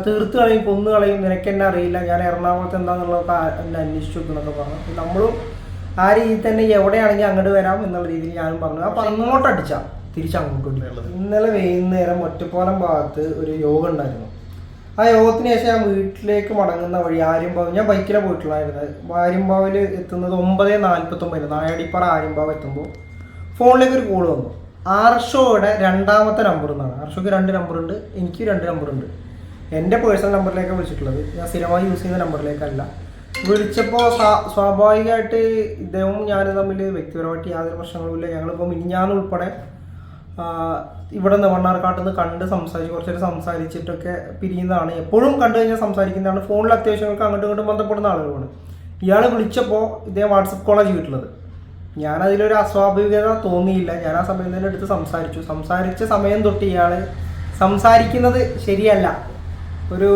തീർത്ത് കളയും, കൊന്നു കളയും, നിനക്ക് എന്നെ അറിയില്ല, ഞാൻ എറണാകുളത്ത് എന്താണെന്നുള്ളതൊക്കെ എന്നെ അന്വേഷിച്ചു എന്നൊക്കെ പറഞ്ഞു. നമ്മളും ആ രീതിയിൽ തന്നെ എവിടെയാണെങ്കിൽ അങ്ങോട്ട് വരാം എന്നുള്ള രീതിയിൽ ഞാനും പറഞ്ഞു. അപ്പം അങ്ങോട്ട് അടിച്ചാ തിരിച്ചങ്ങോട്ടുള്ളത്. ഇന്നലെ വൈകുന്നേരം ഒറ്റപ്പാലം ഭാഗത്ത് ഒരു യോഗം ഉണ്ടായിരുന്നു. ആ യോഗത്തിന് ശേഷം ഞാൻ വീട്ടിലേക്ക് മടങ്ങുന്ന വഴി ആര്യമ്പാവ്, ഞാൻ ബൈക്കിലാണ് പോയിട്ടുള്ളായിരുന്നത്. ആര്യമ്പാവിൽ എത്തുന്നത് 9:49 നായാടിപ്പാറ ആര്യമ്പാവ് എത്തുമ്പോൾ ഫോണിലേക്ക് ഒരു കോൾ വന്നു. ആർഷോയുടെ രണ്ടാമത്തെ നമ്പർ എന്നാണ്. ആർഷോയ്ക്ക് 2 നമ്പറുണ്ട്, എനിക്ക് 2 നമ്പറുണ്ട്. എൻ്റെ പേഴ്സണൽ നമ്പറിലേക്കാണ് വിളിച്ചിട്ടുള്ളത്, ഞാൻ സ്ഥിരമായി യൂസ് ചെയ്യുന്ന നമ്പറിലേക്കല്ല. വിളിച്ചപ്പോൾ സ്വാഭാവികമായിട്ട് ഇദ്ദേഹവും ഞാനും തമ്മിൽ വ്യക്തിപരമായിട്ട് യാതൊരു പ്രശ്നങ്ങളുമില്ല. ഞങ്ങളിപ്പോൾ മിനിഞ്ഞാന്ന് ഇവിടെ നിന്ന് മണ്ണാർക്കാട്ട് നിന്ന് കണ്ട് സംസാരിച്ച് കുറച്ചൊരു സംസാരിച്ചിട്ടൊക്കെ പിരിയുന്നതാണ്. എപ്പോഴും കണ്ടു കഴിഞ്ഞാൽ സംസാരിക്കുന്നതാണ്. ഫോണിൽ അത്യാവശ്യങ്ങൾക്ക് അങ്ങോട്ടും ഇങ്ങോട്ടും ബന്ധപ്പെടുന്ന ആളുകളാണ്. ഇയാൾ വിളിച്ചപ്പോൾ ഇദ്ദേഹം വാട്സപ്പ് കോളാണ് ചെയ്തിട്ടുള്ളത്. ഞാനതിലൊരു അസ്വാഭാവികത തോന്നിയില്ല. ഞാൻ ആ സമയം തന്നെ എടുത്ത് സംസാരിച്ച സമയം തൊട്ട് ഇയാൾ സംസാരിക്കുന്നത് ശരിയല്ല, ഒരു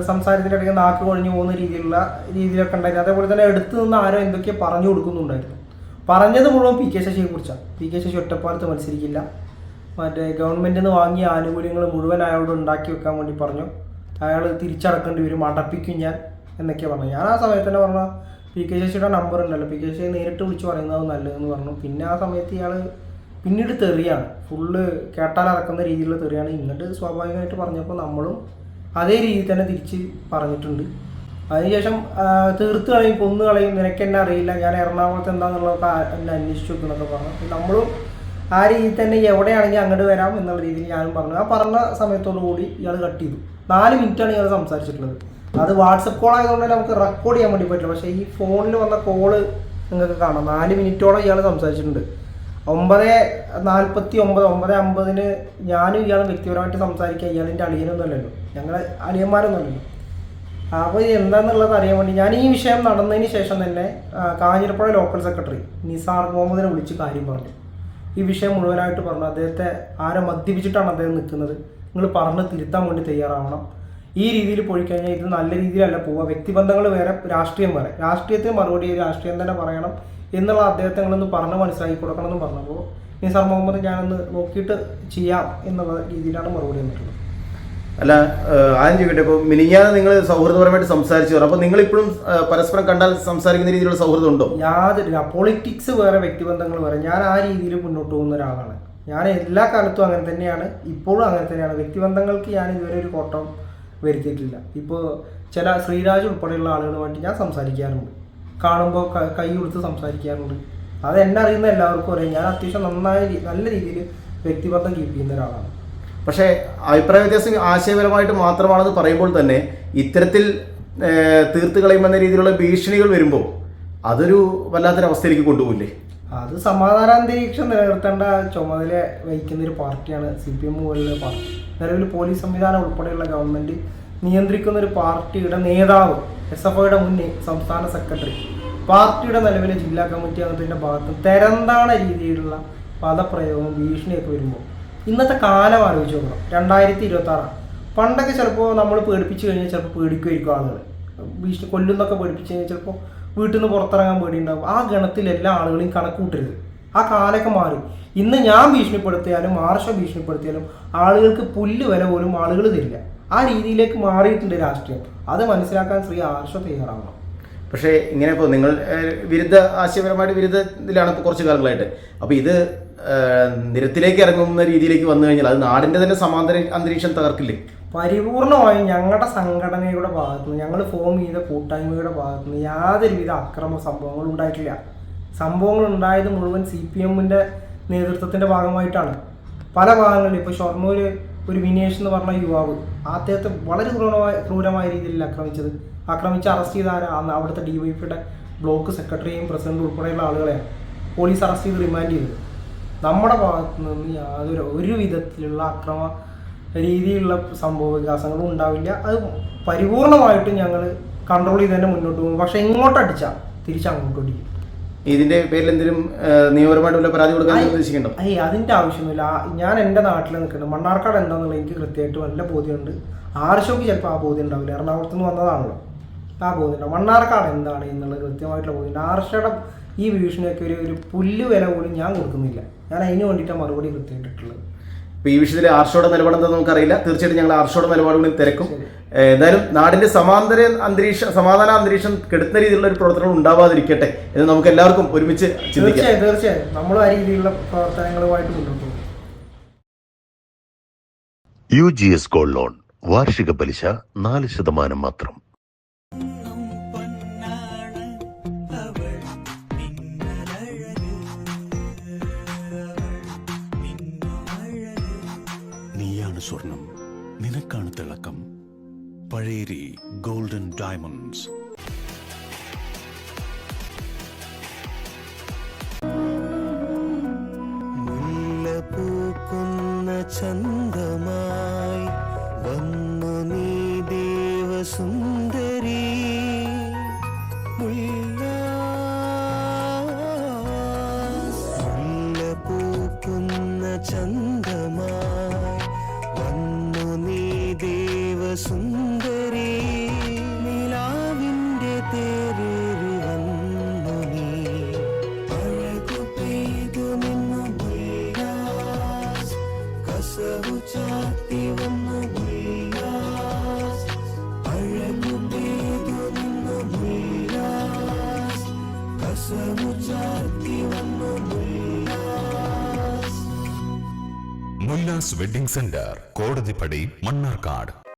സംസാരത്തിൻ്റെ ഇടയ്ക്ക് നാക്ക് കൊഴിഞ്ഞു പോകുന്ന രീതിയിലൊക്കെ ഉണ്ടായിരുന്നു. അതേപോലെ തന്നെ എടുത്തു നിന്ന് ആരോ എന്തൊക്കെയോ പറഞ്ഞു കൊടുക്കുന്നുണ്ടായിരുന്നു. പറഞ്ഞത് മുഴുവൻ പി കെ ശശിയെ കുറിച്ചാണ്. പി കെ ശശി ഒറ്റപ്പാലത്ത് മത്സരിക്കില്ല, മറ്റേ ഗവൺമെൻറ്റിൽ നിന്ന് വാങ്ങിയ ആനുകൂല്യങ്ങൾ മുഴുവൻ അയാളോട് ഉണ്ടാക്കി വെക്കാൻ വേണ്ടി പറഞ്ഞു, അയാൾ തിരിച്ചടക്കേണ്ടി വരും, അടപ്പിക്കും ഞാൻ എന്നൊക്കെയാണ് പറഞ്ഞു. ഞാൻ ആ സമയത്ത് തന്നെ പറഞ്ഞ പി കെ ശശിയുടെ നമ്പർ ഉണ്ടല്ലോ, പി കെ ശശിയെ നേരിട്ട് വിളിച്ച് പറയുന്നത് നല്ലതെന്ന് പറഞ്ഞു. പിന്നെ ആ സമയത്ത് ഇയാൾ പിന്നീട് തെറിയാണ്, ഫുള്ള് കേട്ടാലിറക്കുന്ന രീതിയിലുള്ള തെറിയാണ്. ഇങ്ങോട്ട് സ്വാഭാവികമായിട്ട് പറഞ്ഞപ്പോൾ നമ്മളും അതേ രീതിയിൽ തന്നെ തിരിച്ച് പറഞ്ഞിട്ടുണ്ട്. അതിനുശേഷം തീർത്ത് കളയും, കൊന്നു കളയും, നിനക്ക് എന്നെ അറിയില്ല, ഞാൻ എറണാകുളത്ത് എന്താണെന്നുള്ളതൊക്കെ എന്നെ അന്വേഷിച്ചു എന്നൊക്കെ പറഞ്ഞു. നമ്മളും ആ രീതിയിൽ തന്നെ എവിടെയാണെങ്കിൽ അങ്ങോട്ട് വരാം എന്നുള്ള രീതിയിൽ ഞാനും പറഞ്ഞു. ആ പറഞ്ഞ സമയത്തോടു കൂടി ഇയാൾ കട്ട് ചെയ്തു. 4 മിനിറ്റാണ് ഇയാൾ സംസാരിച്ചിട്ടുള്ളത്. അത് വാട്സപ്പ് കോൾ ആയതുകൊണ്ട് തന്നെ നമുക്ക് റെക്കോർഡ് ചെയ്യാൻ വേണ്ടി പറ്റില്ല. പക്ഷേ ഈ ഫോണിൽ വന്ന കോള് നിങ്ങൾക്ക് കാണാം. 4 മിനിറ്റോളം ഇയാൾ സംസാരിച്ചിട്ടുണ്ട്. 9:49 9:50 ഞാനും ഇയാളും വ്യക്തിപരമായിട്ട് സംസാരിക്കുക. ഇയാളിൻ്റെ അളിയനൊന്നും അല്ലല്ലോ, ഞങ്ങളെ അളിയന്മാരൊന്നും അല്ലല്ലോ. അപ്പോൾ എന്താണെന്നുള്ളത് അറിയാൻ വേണ്ടി ഞാൻ ഈ വിഷയം നടന്നതിന് ശേഷം തന്നെ കാഞ്ഞിരപ്പുഴ ലോക്കൽ സെക്രട്ടറി നിസാർ മുഹമ്മദിനെ വിളിച്ച് കാര്യം പറഞ്ഞു. ഈ വിഷയം മുഴുവനായിട്ട് പറഞ്ഞു. അദ്ദേഹത്തെ ആരോ മദ്യപിച്ചിട്ടാണ് അദ്ദേഹം നിൽക്കുന്നത്, നിങ്ങൾ പറഞ്ഞ് തിരുത്താൻ വേണ്ടി തയ്യാറാവണം. ഈ രീതിയിൽ പോയി കഴിഞ്ഞാൽ ഇത് നല്ല രീതിയിലല്ല പോവുക. വ്യക്തിബന്ധങ്ങൾ വേറെ, രാഷ്ട്രീയം വേറെ. രാഷ്ട്രീയത്തിന് മറുപടി രാഷ്ട്രീയം തന്നെ പറയണം എന്നുള്ള അദ്ദേഹത്തെ നിങ്ങളൊന്ന് പറഞ്ഞ് മനസ്സിലാക്കി കൊടുക്കണം എന്ന് പറഞ്ഞപ്പോൾ നിസാർ മുഹമ്മദ് ഞാനൊന്ന് നോക്കിയിട്ട് ചെയ്യാം എന്നുള്ള രീതിയിലാണ് മറുപടി വന്നിട്ടുള്ളത്. അല്ല, ആദ്യം ചോദിക്കട്ടെ, ഇപ്പോൾ മിനിഞ്ഞാന്ന് നിങ്ങൾ സൗഹൃദപരമായിട്ട് സംസാരിച്ചു പറഞ്ഞു. അപ്പോൾ നിങ്ങളിപ്പോഴും പരസ്പരം കണ്ടാൽ സംസാരിക്കുന്ന രീതിയിലുള്ള സൗഹൃദം ഉണ്ടോ? യാതൊരു, പൊളിറ്റിക്സ് വേറെ, വ്യക്തിബന്ധങ്ങൾ വേറെ. ഞാൻ ആ രീതിയിൽ മുന്നോട്ട് പോകുന്ന ഒരാളാണ്. ഞാൻ എല്ലാ കാലത്തും അങ്ങനെ തന്നെയാണ്, ഇപ്പോഴും അങ്ങനെ തന്നെയാണ്. വ്യക്തിബന്ധങ്ങൾക്ക് ഞാൻ ഇതുവരെ ഒരു കോട്ടം വരുത്തിയിട്ടില്ല. ഇപ്പോൾ ചില ശ്രീരാജ് ഉൾപ്പെടെയുള്ള ആളുകളുമായിട്ട് ഞാൻ സംസാരിക്കാറുണ്ട്, കാണുമ്പോൾ കൈ കൊടുത്ത് സംസാരിക്കാറുണ്ട്. അത് എന്നെ അറിയുന്ന എല്ലാവർക്കും അറിയാം. ഞാൻ അത്യാവശ്യം നല്ല രീതിയിൽ വ്യക്തിബന്ധം കീപ്പ് ചെയ്യുന്ന ഒരാളാണ്. പക്ഷേ അഭിപ്രായ വ്യത്യാസം ആശയപരമായിട്ട് മാത്രമാണെന്ന് പറയുമ്പോൾ തന്നെ ഇത്തരത്തിൽ തീർത്ത് കളയുമെന്ന രീതിയിലുള്ള ഭീഷണികൾ വരുമ്പോൾ അതൊരു വല്ലാത്തൊരവസ്ഥയിലേക്ക് കൊണ്ടുപോകില്ലേ? അത് സമാധാനാന്തരീക്ഷം നിലനിർത്തേണ്ട ചുമതല വഹിക്കുന്നൊരു പാർട്ടിയാണ് CPM പോലുള്ള പാർട്ടി. നിലവിൽ പോലീസ് സംവിധാനം ഉൾപ്പെടെയുള്ള ഗവൺമെൻറ് നിയന്ത്രിക്കുന്ന ഒരു പാർട്ടിയുടെ നേതാവ്, SFIയുടെ മുൻ സംസ്ഥാന സെക്രട്ടറി, പാർട്ടിയുടെ നിലവിലെ ജില്ലാ കമ്മിറ്റി അംഗത്തിൻ്റെ ഭാഗത്ത് തരംതാണ രീതിയിലുള്ള പദപ്രയോഗവും ഭീഷണിയൊക്കെ വരുമ്പോൾ ഇന്നത്തെ കാലം ആലോചിച്ച് നോക്കണം. 2026. പണ്ടൊക്കെ ചിലപ്പോൾ നമ്മൾ പേടിപ്പിച്ച് കഴിഞ്ഞാൽ ചിലപ്പോൾ പേടിക്കുമായിരിക്കും ആളുകൾ. ഭീഷണി കൊല്ലുന്നൊക്കെ പേടിപ്പിച്ച് കഴിഞ്ഞാൽ ചിലപ്പോൾ വീട്ടിൽ നിന്ന് പുറത്തിറങ്ങാൻ പേടിയുണ്ടാവും. ആ ഗണത്തിൽ എല്ലാ ആളുകളെയും കണക്ക് കൂട്ടരുത്. ആ കാലമൊക്കെ മാറി. ഇന്ന് ഞാൻ ഭീഷണിപ്പെടുത്തിയാലും ആർഷോ ഭീഷണിപ്പെടുത്തിയാലും ആളുകൾക്ക് പുല്ല് വില പോലും ആളുകൾ തരില്ല. ആ രീതിയിലേക്ക് മാറിയിട്ടുണ്ട് രാഷ്ട്രീയം. അത് മനസ്സിലാക്കാൻ ശ്രീ ആർഷോ തയ്യാറാവണം. പക്ഷേ ഇങ്ങനെ ഇപ്പോൾ നിങ്ങൾ ആശയപരമായിട്ട് വിരുദ്ധത്തിലാണ് ഇപ്പോൾ കുറച്ച് കാലങ്ങളായിട്ട്. അപ്പോൾ ഇത് നിരത്തിലേക്ക് ഇറങ്ങുന്ന രീതിയിലേക്ക് വന്നു കഴിഞ്ഞാൽ അത് നാടിൻ്റെ തന്നെ സമാന്തര അന്തരീക്ഷം തകർക്കില്ലേ? പരിപൂർണമായും ഞങ്ങളുടെ സംഘടനയുടെ ഭാഗത്തുനിന്ന്, ഞങ്ങൾ ഫോം ചെയ്ത കൂട്ടായ്മയുടെ ഭാഗത്തുനിന്ന് യാതൊരുവിധ അക്രമ സംഭവങ്ങളും ഉണ്ടായിട്ടില്ല. സംഭവങ്ങൾ ഉണ്ടായത് മുഴുവൻ CPMൻ്റെ നേതൃത്വത്തിൻ്റെ ഭാഗമായിട്ടാണ്. പല ഭാഗങ്ങളിൽ ഇപ്പോൾ ഷൊർണൂർ ഒരു വിനേഷ് എന്ന് പറഞ്ഞ യുവാവ്, അദ്ദേഹത്തെ വളരെ ക്രൂരമായ രീതിയിൽ ആക്രമിച്ച് അറസ്റ്റ് ചെയ്ത അവിടുത്തെ DYFIയുടെ ബ്ലോക്ക് സെക്രട്ടറിയും പ്രസിഡന്റും ഉൾപ്പെടെയുള്ള ആളുകളെയാണ് പോലീസ് അറസ്റ്റ് ചെയ്ത് റിമാൻഡ് ചെയ്തത്. നമ്മുടെ ഭാഗത്തു നിന്ന് ഒരു വിധത്തിലുള്ള അക്രമ രീതിയിലുള്ള സംഭവ വികാസങ്ങളും ഉണ്ടാവില്ല. അത് പരിപൂർണമായിട്ടും ഞങ്ങൾ കൺട്രോൾ ചെയ്ത് തന്നെ മുന്നോട്ട് പോകും. പക്ഷെ ഇങ്ങോട്ട് അടിച്ചാൽ തിരിച്ചങ്ങോട്ട് അടിക്കും. ഇതിന്റെ പേരിൽ എന്തെങ്കിലും നിയമപരമായിട്ട് വല്ല പരാതി കൊടുക്കാൻ ഉദ്ദേശിക്കുന്നുണ്ടോ? അതിന്റെ ആവശ്യമൊന്നുമില്ല. ഞാൻ എൻ്റെ നാട്ടിൽ നിൽക്കുന്നത് മണ്ണാർക്കാട് എന്താണെന്നുള്ളത് എനിക്ക് കൃത്യമായിട്ട് നല്ല ബോധ്യമുണ്ട്. ആർഷോക്ക് ചിലപ്പോൾ ആ ബോധ്യം ഉണ്ടാവില്ല. എറണാകുളത്ത് നിന്ന് വന്നതാണല്ലോ, ആ ബോധ്യമുണ്ടാവും. മണ്ണാർക്കാട് എന്താണ് എന്നുള്ളത് കൃത്യമായിട്ടുള്ള ബോധ്യമുണ്ട്. ആർഷയുടെ ഈ ഭീഷണിയൊക്കെ ഒരു പുല്ല് വില പോലും ഞാൻ കൊടുക്കുന്നില്ല. ഞാൻ അതിന് വേണ്ടിയിട്ടാണ് മറുപടി കൃത്യമായിട്ടുള്ളത്. ഇപ്പോൾ ഈ വിഷയത്തിൽ ആർഷോയുടെ നിലപാടെന്താണെന്ന് നമുക്കറിയില്ല. തീർച്ചയായിട്ടും ഞങ്ങൾ ആർഷോയുടെ നിലപാട് കൂടി തിരക്കും. എന്തായാലും നാടിന്റെ സമാധാന അന്തരീക്ഷം കെടുത്തുന്ന രീതിയിലുള്ള ഒരു പ്രവർത്തനങ്ങൾ ഉണ്ടാവാതിരിക്കട്ടെ എന്ന് നമുക്ക് എല്ലാവർക്കും ഒരുമിച്ച് ചിന്തിക്കാം. തീർച്ചയായും നമ്മളും ആ രീതിയിലുള്ള പ്രവർത്തനങ്ങളുമായിട്ട് മുന്നോട്ട് പോകും. UGS ഗോൾഡ് ലോൺ വാർഷിക പലിശ 4% മാത്രം. നീയാണ് സ്വർണം, നിനക്കാണ് തിളക്കം. Pazheri golden diamonds. മുല്ലപ്പൂക്കുന്ന ചന്തമായി വന്നു നീ ദേവസുന്ദരി. മുല്ലപ്പൂക്കുന്ന ചന്തമായി വന്നു നീ ദേവസുന്ദരി. നിലാവിൻ്റെ തേരേറി വന്നു നീ. അഴകു പെയ്തു നിന്നു മുല്ലാസ്, കസവു ചാത്തി വന്നു മുല്ലാസ്. അഴകു പെയ്തു നിന്നു മുല്ലാസ്, കസവു ചാത്തി വന്നു മുല്ലാസ്. Mullas wedding centre, Kodathippadi, Mannarkkad.